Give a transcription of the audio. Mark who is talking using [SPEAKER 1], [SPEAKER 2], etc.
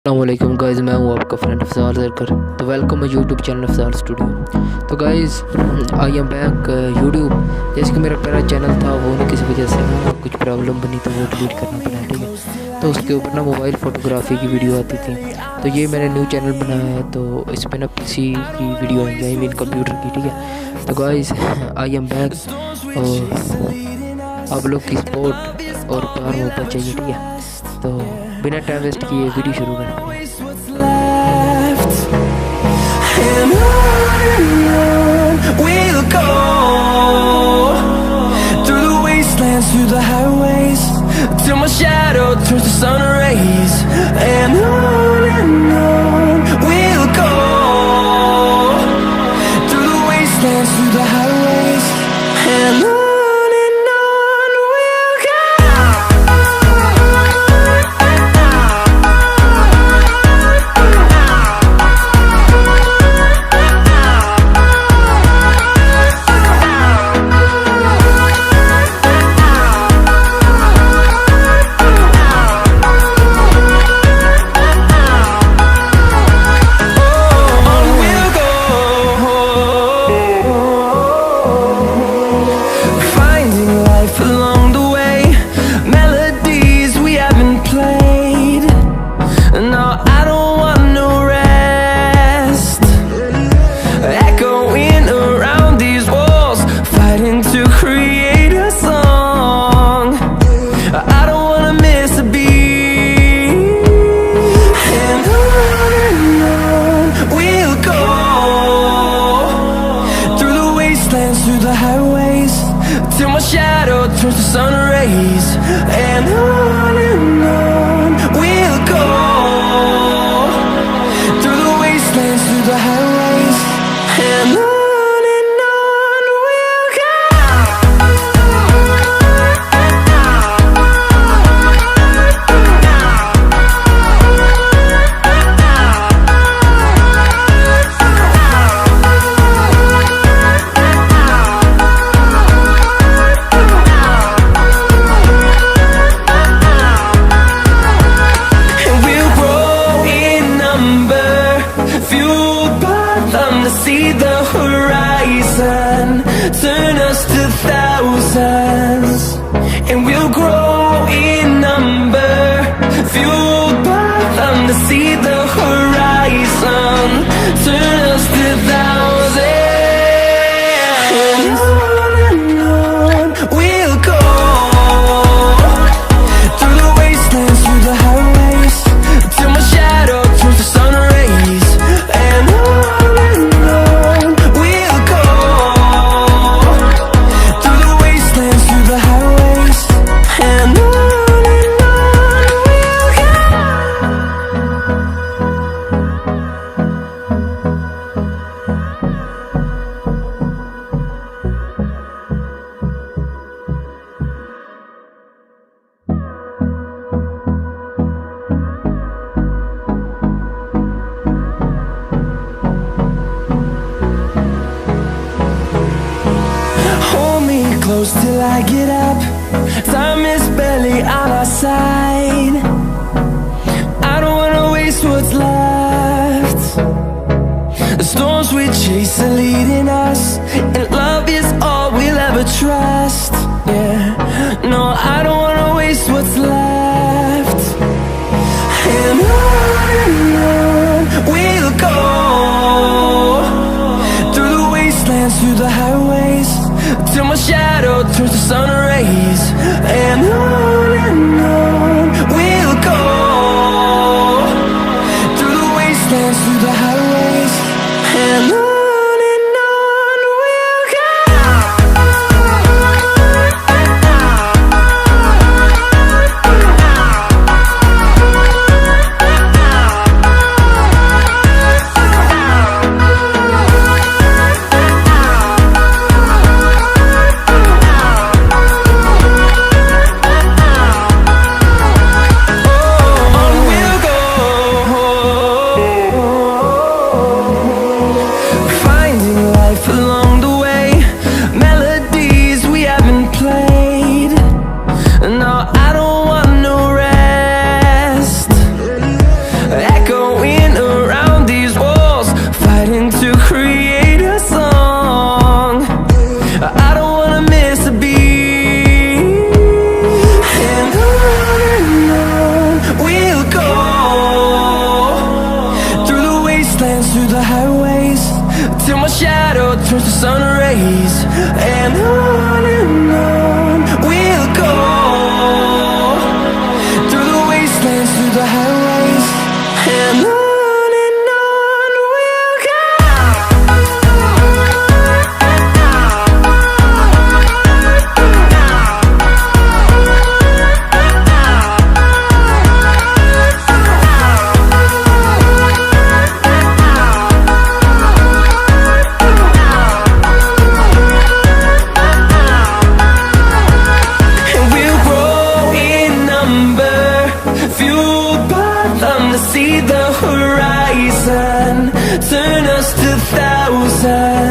[SPEAKER 1] अस्सलामुअलैकुम गाइज़, मैं हूँ आपका फ्रेंड अफसार जरकर। तो वेलकम है यूट्यूब चैनल अफसार स्टूडियो। तो guys I am back YouTube. जैसे कि मेरा पहला चैनल था वो ना किसी वजह से ना कुछ प्रॉब्लम बनी तो वो डिलीट करना पड़ा, ठीक है। तो उसके ऊपर ना मोबाइल फ़ोटोग्राफी की वीडियो आती थी। तो ये मैंने न्यू चैनल बनाया है, तो इस पर ना पीसी की वीडियो आएंगी, आई मीन कंप्यूटर की, ठीक है। तो गाइज़ आई एम बैक और आप लोग की सपोर्ट और प्यार मोहब्बत चाहिए, ठीक है। तो बिना टाइम वेस्ट किए वीडियो शुरू करते हैं।
[SPEAKER 2] And on we'll go, through the wastelands, through the highways, till my shadow turns to sun rays. And on we'll go, through the wastelands, through the highways, and on we'll go. Through the highways, till my shadow turns to sun rays. And on we'll go, through the wastelands, through the highways, and on we'll go. See the horizon, turn us to thousands, and we'll grow in number, fueled by them to see the horizon, turn us to thousands, and on we'll go, through the wastelands, through the highways, till my shadow turns to sun rays. And close till I get up. Time is barely on our side. I don't wanna waste what's left. The storms we chase are leading us, and love is all we'll ever trust. Yeah, no, I don't wanna waste what's left. And on we'll go, through the wastelands, through the highways, till my shadow turns to sun rays. And on we'll go, through the wastelands, through the highways, and on we'll go. memories, and on we'll go, through the wastelands, through the highways, and on we'll go. See the horizon, turn us to thousands.